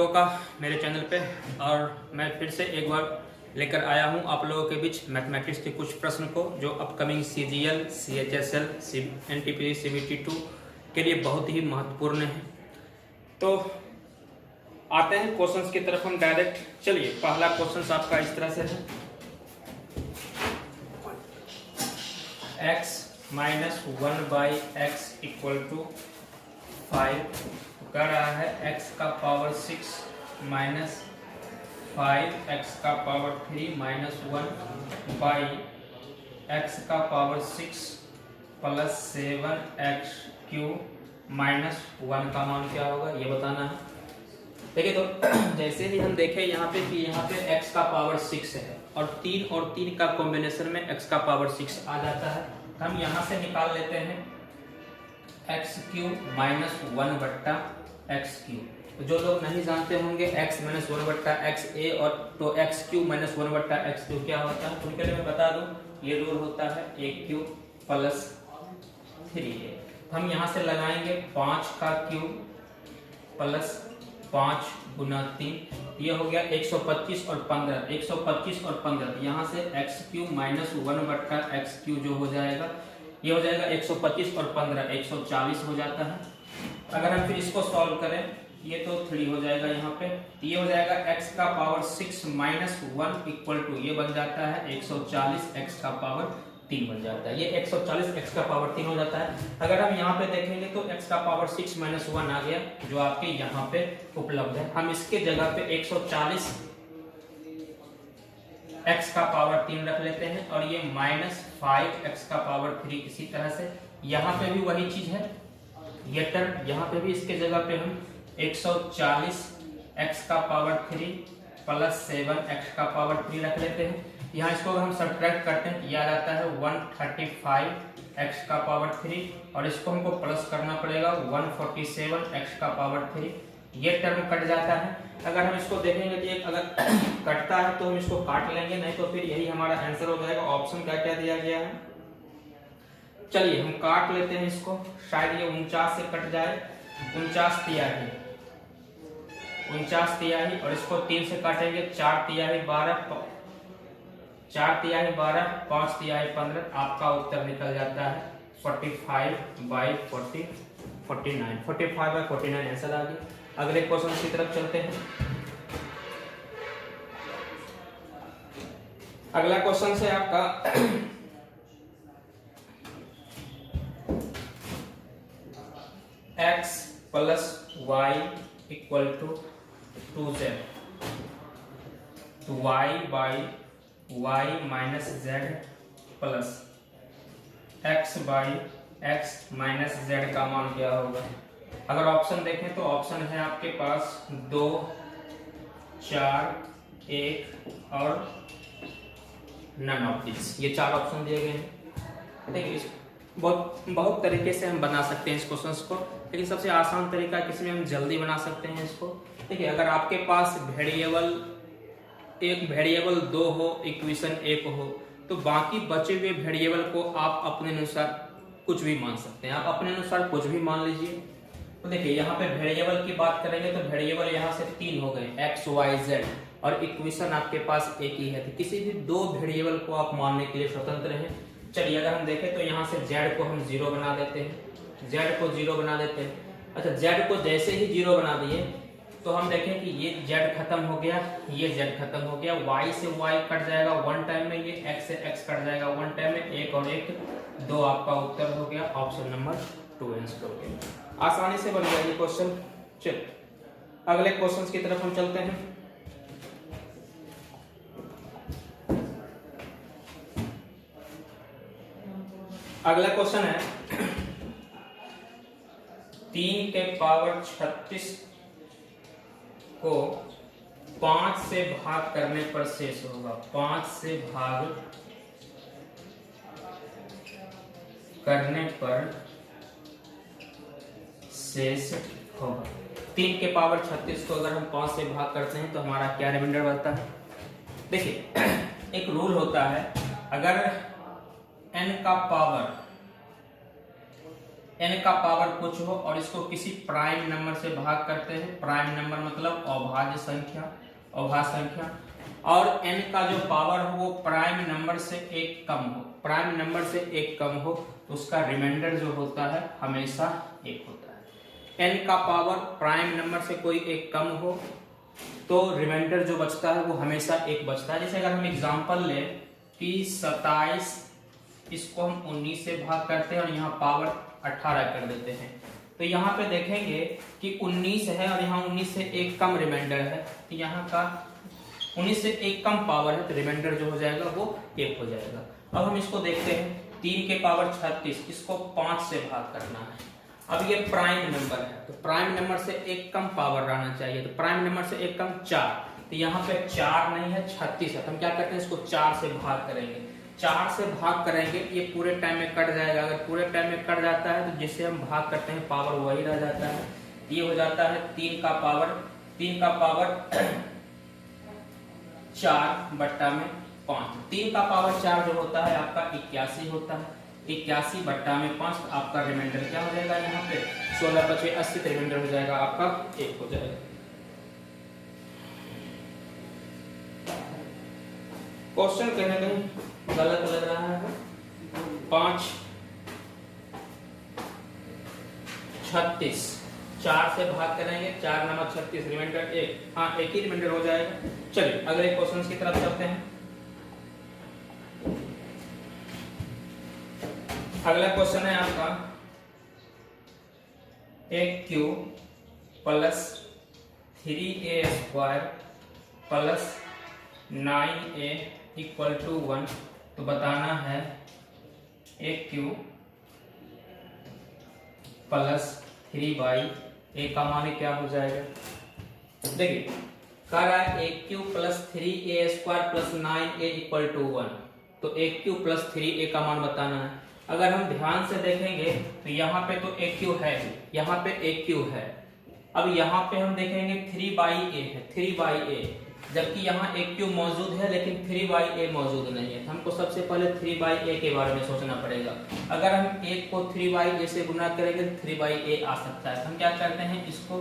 का मेरे चैनल पे। और मैं फिर से एक बार लेकर आया हूँ आप लोगों के बीच मैथमेटिक्स के कुछ प्रश्न को जो upcoming CGL, CHSL, NTPC, CBT2 के लिए बहुत ही महत्वपूर्ण है। तो आते हैं क्वेश्चंस की तरफ हम डायरेक्ट। चलिए, पहला क्वेश्चन आपका इस तरह से है, x minus 1/x equal to 5 कर रहा है x का पावर 6 माइनस 5x का पावर 3 माइनस 1/x का power 6 plus 7x cube minus 1 का मान क्या होगा ये बताना है। देखिए, तो जैसे ही हम देखें यहाँ पे कि यहाँ पे x का पावर 6 है और 3 का कॉम्बिनेशन में x का पावर 6 आ जाता है। हम यहाँ से निकाल लेते हैं x cube minus 1/x cube. तो जो लोग नहीं जानते होंगे x माइनस 1/x a और तो x cube minus 1/x cube क्या होता है उनके लिए मैं बता दूं, ये रूल होता है a क्यूब प्लस 3a। हम यहाँ से लगाएंगे 5 का क्यूब प्लस 5 गुना 3, ये हो गया 125 और 15, 125 और 15। यहाँ से x cube minus 1/x cube जो हो जाएगा ये हो जाएगा 125 और 15 140 हो जाता है। अगर हम फिर इसको सॉल्व करें ये तो 3 हो जाएगा यहाँ पे, ये हो जाएगा x का पावर 6 माइनस 1 इक्वल टू ये बन जाता है 140 x का पावर 3 बन जाता है। ये 140 x का पावर 3 हो जाता है। अगर हम यहाँ पे देखेंगे तो x का पावर 6 माइनस 1 आ गया जो आपके यहाँ पे उपलब्ध है। हम इसके जगह पे 140 x का पावर 3 रख लेते हैं और ये माइनस 5x का पावर 3। इसी तरह से यहाँ पे भी वही चीज है, ये टर्म यहाँ पे भी इसके जगह पे हम 140 x का पावर 3 प्लस 7x का पावर 3 रख लेते हैं। यहाँ इसको हम सब्ट्रैक्ट करते हैं, यह आ जाता है 135 x का पावर 3 और इसको हमको प्लस करना पड़ेगा 147 x का पावर 3। ये टर्म कट जाता है। अगर हम इसको देखेंगे तो एक अगर कटता है तो हम इसको काट लेंगे, नहीं तो फिर यही हमारा आंसर हो जाएगा। ऑप्शन क्या क्या दिया गया है, चलिए हम काट लेते हैं इसको, शायद ये 49 से कट जाए। 49 तिहाई 49 तिहाई और इसको 3 से काटेंगे 4 तिहाई 12, 4 तिहाई 12, 5 तिहाई 15। आपका उत्तर निकल जाता है 45/40 49 45/49 आंसर आ गया। अगले क्वेश्चन की तरफ चलते हैं। अगला क्वेश्चन से आपका x plus y equal to 2z, तो y by y minus z plus x by x minus z का मान क्या होगा। अगर ऑप्शन देखें तो ऑप्शन है आपके पास 2, 4, 1 और नन ऑफ दिस। ये 4 ऑप्शन दिए गए हैं। देखिए, बहुत तरीके से हम बना सकते हैं इस क्वेश्चन को, लेकिन सबसे आसान तरीका किसमें हम जल्दी बना सकते हैं इसको। देखिए, अगर आपके पास एक वेरिएबल 2 हो, इक्वेशन 1 हो, तो बाकी बचे हुए वेरिएबल को आप अपने अनुसार कुछ भी मान सकते हैं। आप अपने अनुसार कुछ भी मान लीजिए। तो देखिए, यहाँ पे वेरिएबल की बात करेंगे तो वेरिएबल यहाँ से 3 हो गए, x, y, z, और इक्वेशन आपके पास एक ही है। तो किसी भी 2 वेरिएबल को आप मानने के लिए स्वतंत्र हैं। चलिए, अगर हम देखें तो यहाँ से z को हम 0 बना देते हैं, z को 0 बना देते हैं। अच्छा, z को जैसे ही 0 बना दिए तो हम देखें कि ये z खत्म हो गया, ये z खत्म हो गया, y से y कट जाएगा 1 टाइम में, ये x से x कट जाएगा 1 टाइम में, 1 और 1 2। आपका उत्तर हो गया ऑप्शन नंबर 2 आंसर हो गया। आसानी से बन गया ये क्वेश्चन। चलिए अगले क्वेश्चन की तरफ हम चलते हैं। अगला क्वेश्चन है 3 के पावर 36 को 5 से भाग करने पर शेष होगा। 5 से भाग करने पर शेष होगा। 3 के पावर 36 को अगर हम 5 से भाग करते हैं तो हमारा क्या रिमाइंडर बनता है। देखिए, एक रूल होता है, अगर n का पावर कुछ हो और इसको किसी प्राइम नंबर से भाग करते हैं, प्राइम नंबर मतलब ऑड अभाज्य संख्या, और n का जो पावर हो वो प्राइम नंबर से एक कम हो, तो उसका रिमाइंडर जो होता है हमेशा एक होता है। n का पावर प्राइम नंबर से कोई एक कम हो तो रिमाइंडर जो बचता है वो हमेशा एक बचता है। जैसे अगर हम एग्जांपल लें कि 27, इसको हम 19 से भाग करते हैं और यहाँ पावर 18 कर देते हैं, तो यहाँ पे देखेंगे कि 19 है और यहाँ 19 से एक कम रिमाइंडर है, तो यहाँ का 19 से एक कम पावर है, तो रिमाइंडर जो हो जाएगा वो एक हो जाएगा। अब हम इसको देखते हैं, 3 के पावर 36, इसको 5 से भाग करना है। अब ये प्राइम नंबर है, तो प्राइम नंबर से एक कम पावर रहना चाहिए, तो प्राइम नंबर से एक कम 4, तो यहाँ पे 4 नहीं है 36 है, तो हम क्या करते हैं इसको 4 से भाग करेंगे। 4 से भाग करेंगे ये पूरे टाइम में कट जाएगा, अगर पूरे टाइम में कट जाता है तो जिससे हम भाग करते हैं पावर वही रह जाता है, ये हो जाता है 3 का पावर 4/5। 3 का पावर 4 जो होता है आपका 81 होता है, 81/5, आपका रिमाइंडर क्या हो जाएगा यहाँ पे 16/5 रिमाइंडर हो जाएगा आपका 1 हो जाएगा। क्वेश्चन कहीं ना कहीं गलत लग रहा है। 5 36, 4 से भाग करेंगे, 4 नंबर 36, रिमाइंडर 1, हाँ एक ही रिमाइंडर हो जाएगा। चलिए अगले क्वेश्चन की तरफ चलते हैं। अगला क्वेश्चन है आपका 1q plus 3a² plus 9a equal to 1, तो बताना है 1q प्लस 3a का मान क्या हो जाएगा। देखिए कह रहा है 1q plus 3a² plus 9a equal to 1, तो 1q प्लस 3a का मान बताना है। अगर हम ध्यान से देखेंगे तो यहाँ पे तो 1q है, यहाँ पे 1q है, अब यहाँ पे हम देखेंगे 3/a है, 3/a, जबकि यहाँ 1q मौजूद है लेकिन 3/a मौजूद नहीं है। हमको सबसे पहले 3/a के बारे में सोचना पड़ेगा। अगर हम 1 को 3/a से गुना करेंगे तो 3/a आ सकता है, हम क्या करते हैं इसको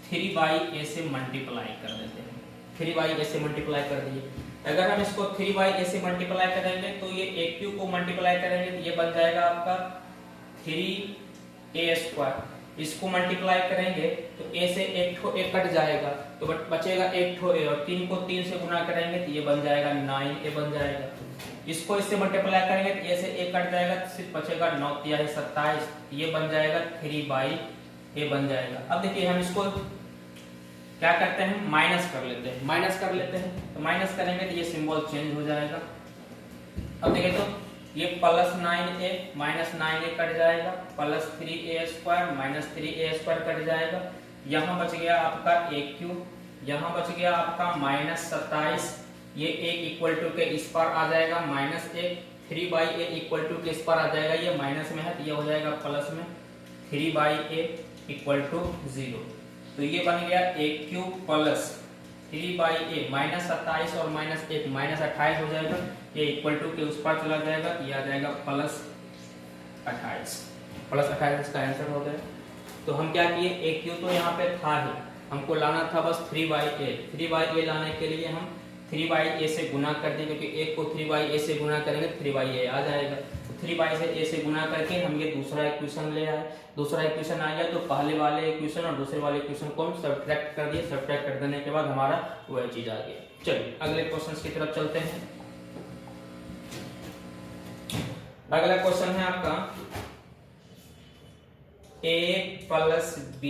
3/a से मल्टीप्लाई कर देते हैं, 3/a से मल्टीप्लाई कर दिए। अगर हम इसको 3/a से मल्टीप्लाई करेंगे तो ये 1q को मल्टीप्लाई करेंगे तो ये बन जाएगा आपका 3a², इसको मल्टीप्लाई करेंगे तो a से एक ठो a कट जाएगा तो बचेगा एक ठो a, और 3 को 3 से गुना करेंगे तो ये बन जाएगा 9a बन जाएगा। इसको इससे मल्टीप्लाई करेंगे तो a से a कट जाएगा तो सिर्फ बचेगा 9 × 27, ये बन जाएगा 3/a बन जाएगा। अब देखिए हम इसको क्या करते हैं माइनस कर लेते हैं, तो माइनस करेंगे तो ये सिंबल चेंज हो जाएगा। अब देखिए तो ये plus 9a minus 9a cut जाएगा, plus 3a² minus 3a² cut जाएगा। यहाँ बच गया आपका 1q, यहाँ बच गया आपका माइनस 27, ये 1 इक्वल टू के इस पर आ जाएगा माइनस 1, 3/a इक्वल टू के इस पर आ जाएगा, ये माइनस में है तो ये हो जाएगा प्लस में 3/a इक्वल टू 0। तो ये बन गया 1q प्लस 3/a माइनस 27 और माइनस 1 माइनस 28 हो जाएगा, ये इक्वल टू के उस पर चला जाएगा, ये आ जाएगा प्लस 28 इसका आंसर हो गया। तो हम क्या किए 1q तो यहाँ पे था ही, हमको लाना था बस 3/a लाने के लिए हम 3/a से गुना कर दें, क्योंकि 1 को 3/a से गुना करेंगे 3/a आ जाएगा। 3/a से गुना करके हम ये दूसरा इक्वेशन ले आए, दूसरा इक्वेशन आ गया तो पहले वाले इक्वेशन और दूसरे वाले इक्वेशन को हम सब्ट्रैक्ट कर दिए, सब्ट्रैक्ट कर देने के बाद हमारा वह चीज आ गया। चलिए अगले क्वेश्चन की तरफ चलते हैं। अगला क्वेश्चन है आपका a plus b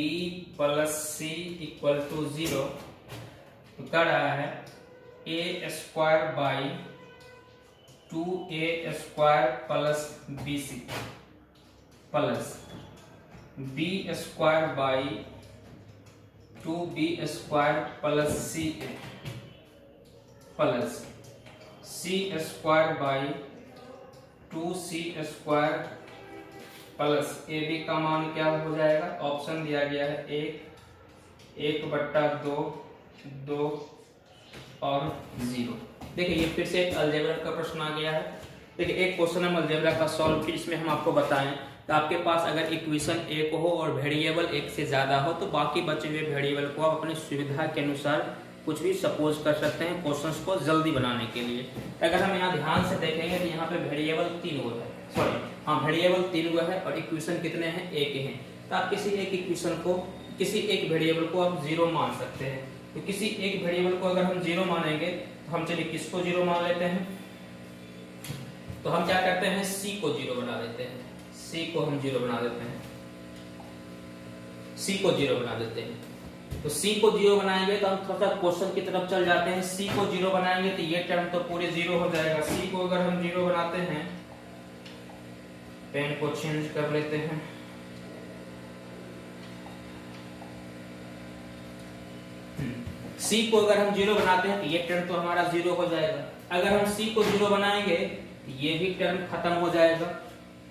plus c equal to 0, तो क्या रहा है a² / 2a² plus bc plus b² / 2b² plus ca plus c² / 2c² plus ab का मान क्या हो जाएगा, ऑप्शन दिया गया है 1/2, 2 और 0। देखिए ये फिर से एक अलजेब्रा का प्रश्न आ गया है। देखिए एक क्वेश्चन हम अलजेब्रा का सॉल्व किए, इसमें हम आपको बताएं तो आपके पास अगर इक्वेशन एक हो और वेरिएबल एक से ज़्यादा हो तो बाकी बचे हुए वेरिएबल को आप अपनी सुविधा के अनुसार कुछ भी सपोज कर सकते हैं क्वेश्चंस को जल्दी बनाने के लिए। अगर हम यहाँ ध्यान से देखेंगे तो यहाँ पे वेरिएबल 3 गो है, सॉरी हाँ वेरिएबल 3 गो है और इक्वेशन कितने हैं, एक हैं। तो आप किसी एक इक्वेशन को, किसी एक वेरिएबल को आप 0 मान सकते हैं। तो किसी एक वेरिएबल को अगर हम 0 मानेंगे तो हम चलिए किसको 0 मान लेते हैं, तो हम क्या करते हैं c को 0 बना देते हैं, c को हम 0 बना देते हैं, c को 0 बना देते हैं। तो c को 0 बनाएंगे तो हम थोड़ा सा क्वेश्चन की तरफ चल जाते हैं। c को 0 बनाएंगे तो ये टर्म तो पूरे 0 हो जाएगा। c को अगर हम 0 बनाते हैं, पेन को चेंज कर लेते हैं, c को अगर हम 0 बनाते हैं तो ये टर्म तो हमारा 0 हो जाएगा। अगर हम c को 0 बनाएंगे ये भी टर्म खत्म हो जाएगा,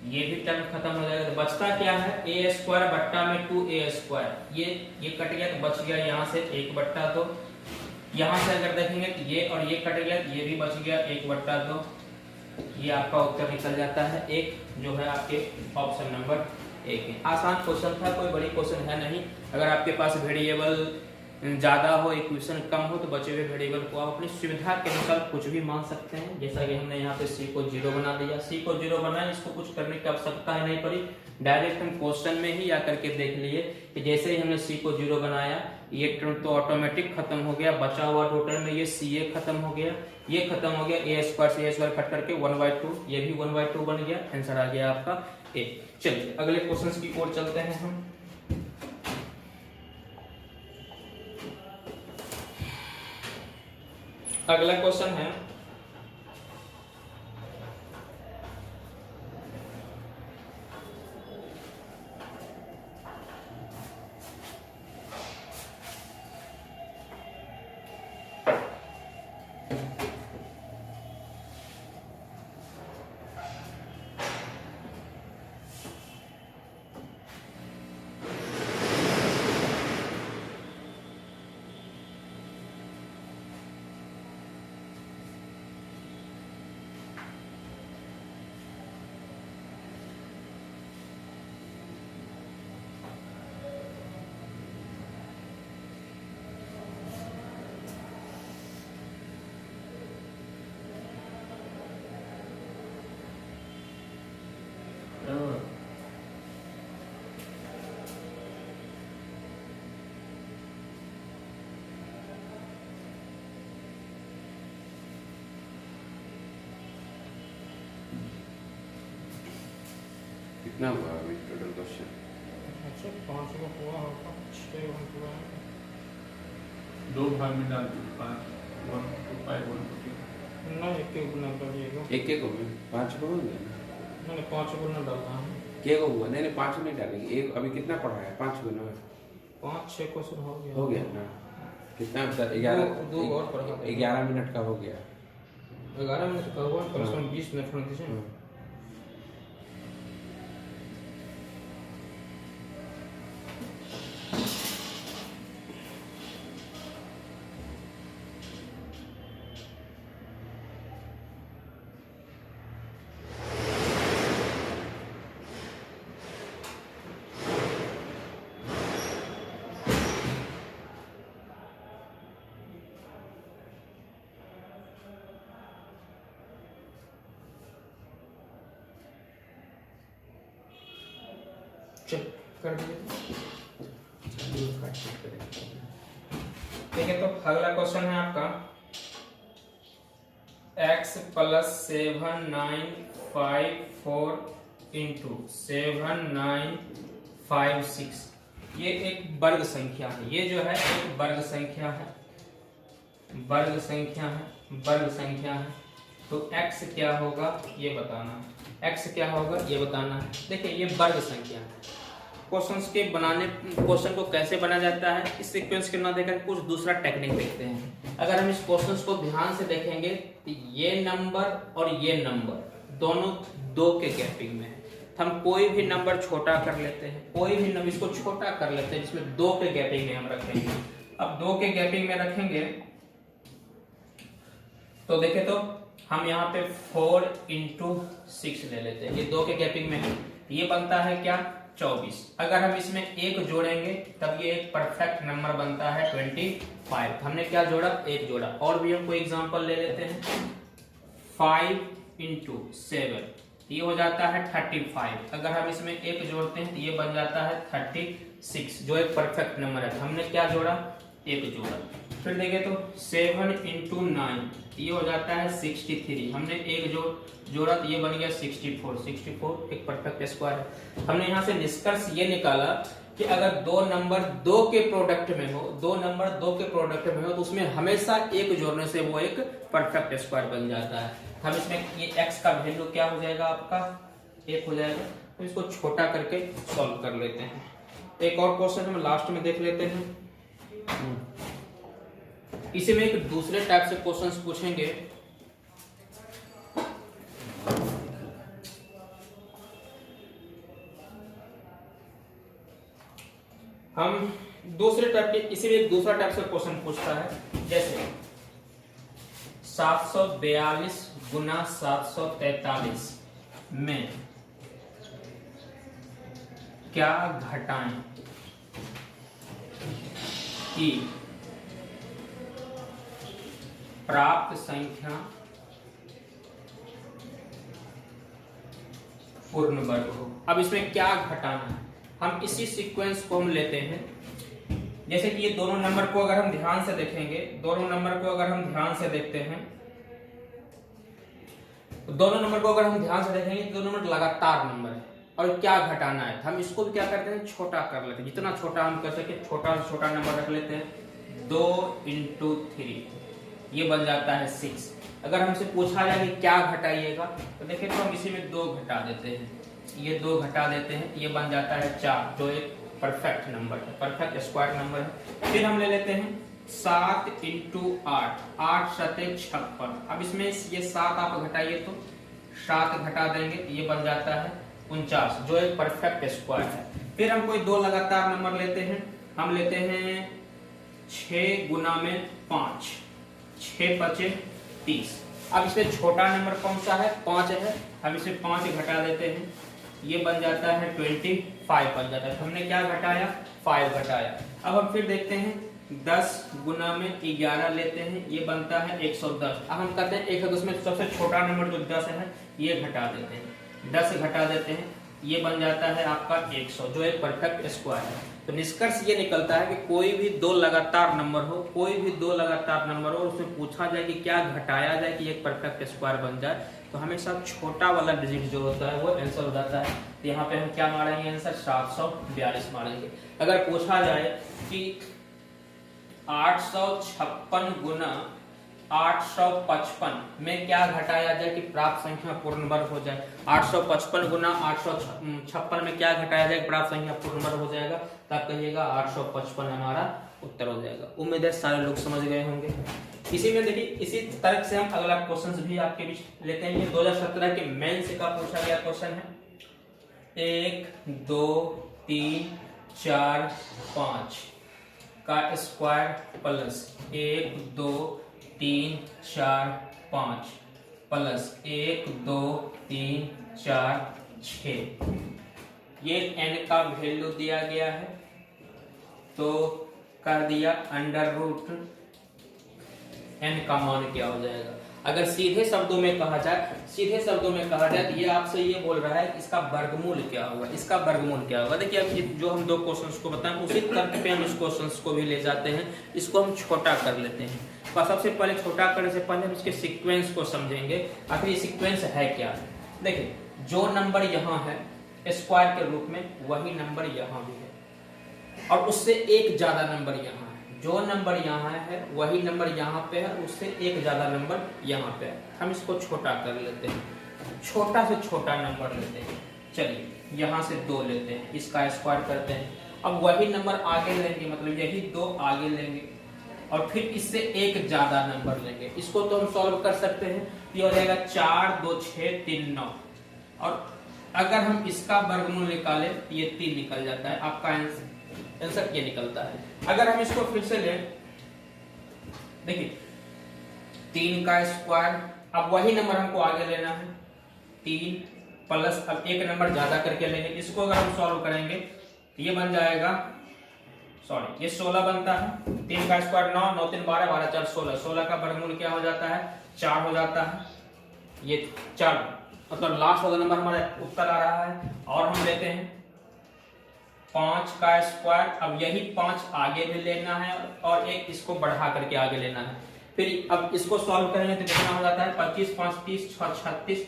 ये भी टर्म खत्म हो जाएगा। तो बचता क्या है, a स्क्वायर बट्टा में 2a स्क्वायर, ये कट गया तो बच गया यहाँ से 1/2। यहाँ से अगर देखेंगे तो ये और ये कट गया, ये भी बच गया 1/2। ये आपका उत्तर निकल जाता है एक, जो है आपके ऑप्शन नंबर 1 है। आसान क्वेश्चन था, कोई बड़ी क्वेश्चन है नहीं। अगर आपके पास वेरिएबल ज़्यादा हो, इक्वेशन कम हो तो बचे हुए वेरिएबल को आप अपनी सुविधा के अनुसार कुछ भी मान सकते हैं। जैसा कि हमने यहाँ पे c को 0 बना दिया, c को 0 बनाए, इसको कुछ करने की आवश्यकता ही नहीं पड़ी, डायरेक्ट हम क्वेश्चन में ही आकर के देख लिए कि जैसे ही हमने c को 0 बनाया ये टर्म तो ऑटोमेटिक खत्म हो गया। बचा हुआ टोटल में ये ca खत्म हो गया, ये खत्म हो गया, a स्क्वायर से a स्क्वायर कट करके 1/2, ये भी 1/2 बन गया, आंसर आ गया आपका a। चलिए अगले क्वेश्चन की ओर चलते हैं हम। अगला क्वेश्चन है कितना हुआ अभी टोटल क्वेश्चन? अच्छा 5 को हुआ होगा, 6 हुआ है। 2 भाग में डाल दीजिए, 5 1 2 5 1 2 नहीं एक गुना करिएगा, एक को में 5 को हो गया ना? मैंने 5 गुना डाला है। के को हुआ? नहीं 5 नहीं डालेंगे, एक अभी कितना पढ़ा है? 5 गुना 5-6 क्वेश्चन हो गया ना? कितना सर? 11 दो और पढ़ा, 11 मिनट का हो गया। 11 मिनट का हुआ, कम से कम 20 मिनट होने दीजिए। चल कर दिए, ठीक है। तो अगला क्वेश्चन है आपका x + 7 9 5 4 × 7 9 5 6। ये एक वर्ग संख्या है, ये जो है एक वर्ग संख्या है, वर्ग संख्या है, वर्ग संख्या है। तो x क्या होगा ये बताना है, x क्या होगा ये बताना है। देखिए ये वर्ग संख्या है। क्वेश्चंस के बनाने, क्वेश्चन को कैसे बना जाता है इस सीक्वेंस के ना देखकर कुछ दूसरा टेक्निक देखते हैं। अगर हम इस क्वेश्चंस को ध्यान से देखेंगे तो ये नंबर और ये नंबर दोनों 2 के गैपिंग में है। तो हम कोई भी नंबर छोटा कर लेते हैं, कोई भी नंबर इसको छोटा कर लेते हैं जिसमें 2 के गैपिंग में हम रखेंगे। अब 2 के गैपिंग में रखेंगे तो देखें तो हम यहाँ पे 4 × 6 ले लेते हैं, ये 2 के गैपिंग में है। ये बनता है क्या 24। अगर हम इसमें एक जोड़ेंगे तब ये एक परफेक्ट नंबर बनता है 25। हमने क्या जोड़ा, एक जोड़ा। और भी हम कोई एग्जांपल ले लेते हैं। 5 × 7 ये हो जाता है 35। अगर हम इसमें एक जोड़ते हैं तो ये बन जाता है 36, जो एक परफेक्ट नंबर है। हमने क्या जोड़ा, एक जोड़ा। फिर देखें तो 7 × 9 ये हो जाता है 63। हमने एक जोड़ा तो ये बन गया 64 एक परफेक्ट स्क्वायर है। हमने यहाँ से निष्कर्ष ये निकाला कि अगर दो नंबर दो के प्रोडक्ट में हो तो उसमें हमेशा एक जोड़ने से वो एक परफेक्ट स्क्वायर बन जाता है। हम इसमें ये x का वैल्यू क्या हो जाएगा, आपका 1 हो जाएगा। तो इसको छोटा करके सॉल्व कर लेते हैं। एक और क्वेश्चन हम लास्ट में देख लेते हैं। इसी में एक दूसरे टाइप से क्वेश्चंस पूछेंगे। हम दूसरे टाइप के इसी में एक दूसरा टाइप से क्वेश्चन पूछता है, जैसे 742 गुना 743 में क्या घटाएं कि प्राप्त संख्या पूर्ण वर्ग हो। अब इसमें क्या घटाना है, हम इसी सीक्वेंस को हम लेते हैं। जैसे कि ये दोनों नंबर को अगर हम ध्यान से देखेंगे, दोनों नंबर को अगर हम ध्यान से देखते हैं, तो दोनों नंबर लगातार नंबर है और क्या घटाना है। हम इसको भी क्या करते हैं, छोटा कर लेते हैं। जितना छोटा हम कर सके छोटा से छोटा नंबर रख लेते हैं। 2 × 3 ये बन जाता है 6। अगर हमसे पूछा जाए कि क्या घटाइएगा, तो देखिए तो हम इसी में 2 घटा देते हैं, ये 2 घटा देते हैं, ये बन जाता है 4, जो एक परफेक्ट नंबर है, परफेक्ट स्क्वायर नंबर है। फिर हम ले लेते हैं 7 × 8, 8 × 7 = 56। अब इसमें ये 7 आप घटाइए तो 7 घटा देंगे, ये बन जाता है 49, जो एक परफेक्ट स्क्वायर है। फिर हम कोई 2 लगातार नंबर लेते हैं। हम लेते हैं 6 × 5, 6 × 5 = 30। अब इसमें छोटा नंबर कौन सा है, 5 है। हम इसे 5 घटा देते हैं, ये बन जाता है 25 बन जाता है। हमने क्या घटाया, 5 घटाया। अब हम फिर देखते हैं 10 × 11 लेते हैं, ये बनता है 110। अब हम कहते हैं 110 में सबसे छोटा नंबर जो 10 है ये घटा देते हैं, 10 घटा देते हैं, ये बन जाता है आपका 100, जो एक परफेक्ट स्क्वायर है। तो निष्कर्ष ये निकलता है कि कोई भी 2 लगातार नंबर हो, और उसमें पूछा जाए कि क्या घटाया जाए कि एक परफेक्ट स्क्वायर बन जाए, तो हमेशा छोटा वाला डिजिट जो होता है वो आंसर हो जाता है। तो यहाँ पे हम क्या मारेंगे, आंसर 742 मारेंगे। अगर पूछा जाए कि 856 गुना 855 में क्या घटाया जाए कि प्राप्त संख्या पूर्ण वर्ग हो जाए, 855 गुना 856 में क्या घटाया जाए प्राप्त संख्या पूर्ण वर्ग हो जाएगा, तब कहिएगा 855 हमारा उत्तर हो जाएगा। उम्मीद है सारे लोग समझ गए होंगे। इसी में देखिए, इसी तर्क से हम अगला क्वेश्चन भी आपके बीच लेते हैं। ये 2017 के मेंस का पूछा गया क्वेश्चन है। 1 2 3 4 5 का स्क्वायर प्लस 1 2 3 4 5 प्लस 1 2 3 4 6, ये n का वैल्यू दिया गया है, तो कर दिया √ n का मान क्या हो जाएगा। अगर सीधे शब्दों में कहा जाए तो ये आपसे ये बोल रहा है कि इसका वर्गमूल क्या होगा। देखिए अब जो हम 2 क्वेश्चंस को बताएं उसी तर्क पे हम इस क्वेश्चंस को भी ले जाते हैं, इसको हम छोटा कर लेते हैं। तो सबसे पहले छोटा करने से पहले हम इसके सीक्वेंस को समझेंगे, आखिर ये सीक्वेंस है क्या। देखिए जो नंबर यहाँ है स्क्वायर के रूप में, वही नंबर यहाँ भी है और उससे एक ज्यादा नंबर यहाँ है। जो नंबर यहाँ है वही नंबर यहाँ पे है, उससे एक ज्यादा नंबर यहाँ पे है। हम इसको छोटा कर लेते हैं, छोटा से छोटा नंबर लेते हैं। चलिए यहाँ से 2 लेते हैं, इसका स्क्वायर करते हैं। अब वही नंबर आगे लेंगे, मतलब यही 2 आगे लेंगे और फिर इससे एक ज्यादा नंबर लेंगे। इसको तो हम सॉल्व कर सकते हैं, ये हो जाएगा 4 2 6 3 9, और अगर हम इसका वर्गमूल निकालें तो ये 3 निकल जाता है। आपका आंसर ये निकलता है। अगर हम इसको फिर से लें, देखिए 3 का स्क्वायर, अब वही नंबर हमको आगे लेना है, 3 प्लस, अब एक नंबर ज्यादा करके लेंगे, इसको अगर हम सॉल्व करेंगे तो ये बन जाएगा, सॉरी ये 16 बनता है, 3 का स्क्वायर 9, 9 3 12, 12 4 16, 16 का वर्गमूल क्या हो जाता है 4 हो जाता है, ये 4 मतलब लास्ट वाला नंबर हमारा उत्तर आ रहा है। और हम लेते हैं 5 का स्क्वायर, अब यही 5 आगे भी लेना है और एक इसको बढ़ा करके आगे लेना है, फिर अब इसको सॉल्व करेंगे तो कितना हो जाता है 25 5 30 6 36,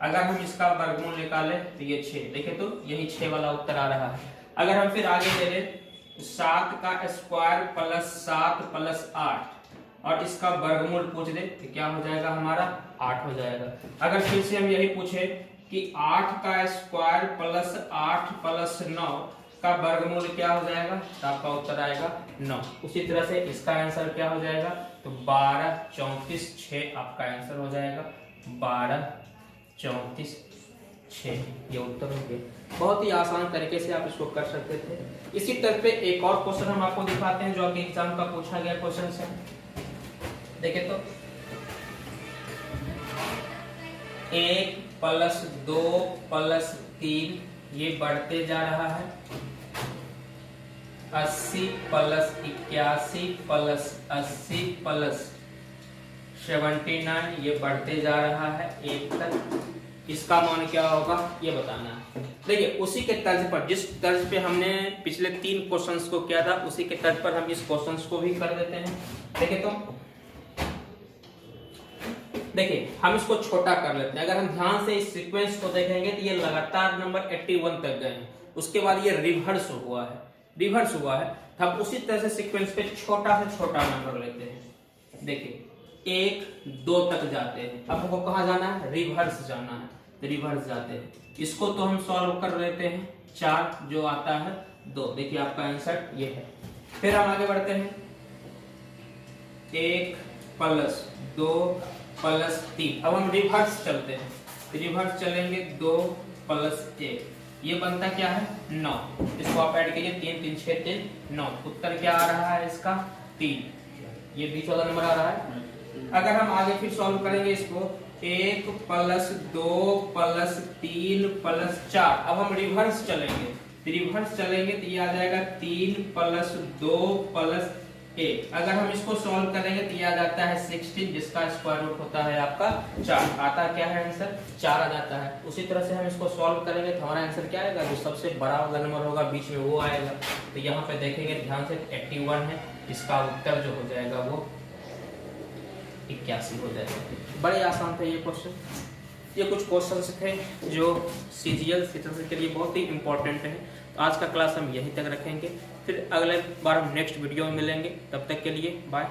अगर हम इसका वर्गमूल निकालें तो ये 6, देखें तो यही 6 वाला उत्तर आ रहा है। अगर हम फिर आगे ले लें 7 का स्क्वायर प्लस 7 प्लस 8 और इसका वर्गमूल पूछ दे तो क्या हो जाएगा हमारा 8 हो जाएगा। अगर फिर से हम यही पूछे कि 8 का स्क्वायर प्लस 8 प्लस 9 का वर्गमूल क्या हो जाएगा तो आपका उत्तर आएगा 9। उसी तरह से इसका आंसर क्या हो जाएगा तो 12 34 6 आपका आंसर हो जाएगा 12 34 6, ये उत्तर हो गया। बहुत ही आसान तरीके से आप इसको कर सकते थे। इसी तरह पे एक और क्वेश्चन हम आपको दिखाते हैं जो आपके एग्जाम का पूछा गया क्वेश्चन है। देखें तो 1 प्लस 2 प्लस 3 ये बढ़ते जा रहा है, 80 प्लस 81 प्लस 80 प्लस 79 ये बढ़ते जा रहा है 1 तक, इसका मान क्या होगा ये बताना है। देखिए उसी के तर्ज पर, जिस तर्ज पे हमने पिछले 3 क्वेश्चंस को किया था उसी के तर्ज पर हम इस क्वेश्चंस को भी कर देते हैं। देखिए तो देखिए हम इसको छोटा कर लेते हैं। अगर हम ध्यान से इस सीक्वेंस को देखेंगे तो ये लगातार नंबर 81 तक गए हैं, उसके बाद ये रिवर्स हुआ है, तो हम उसी तरह से सीक्वेंस पे छोटा से छोटा नंबर लेते हैं। देखिए 1 2 तक जाते हैं, अब हमको कहाँ जाना है रिवर्स जाना है, तो रिवर्स जाते हैं। इसको तो हम सॉल्व कर लेते हैं, 4 जो आता है 2, देखिए आपका आंसर ये है। फिर हम आगे बढ़ते हैं 1 प्लस 2 प्लस 3, अब हम रिवर्स चलते हैं, रिवर्स चलेंगे 2 प्लस 1, ये बनता क्या है 9, इसको आप ऐड कीजिए 3 3 6 3 9, उत्तर क्या आ रहा है इसका 3, ये बीच वाला नंबर आ रहा है। अगर हम आगे फिर सॉल्व करेंगे इसको 1 प्लस 2 प्लस 3 प्लस 4, अब हम रिवर्स चलेंगे, तो ये आ जाएगा 3 प्लस 2 प्लस 1, अगर हम इसको सॉल्व करेंगे तो ये आ जाता है 16 जिसका स्क्वायर रूट होता है आपका 4, आता क्या है आंसर 4 आ जाता है। उसी तरह से हम इसको सॉल्व करेंगे तो हमारा आंसर क्या आएगा, जो सबसे बड़ा वाला नंबर होगा बीच में वो आएगा। तो यहाँ पे देखेंगे ध्यान से 81 है, इसका उत्तर जो हो जाएगा वो 81 हो जाएगा। बड़े आसान थे ये क्वेश्चन। ये कुछ क्वेश्चंस थे जो सीजीएल के लिए बहुत ही इंपॉर्टेंट है। तो आज का क्लास हम यहीं तक रखेंगे, फिर अगले बार हम नेक्स्ट वीडियो में मिलेंगे, तब तक के लिए बाय।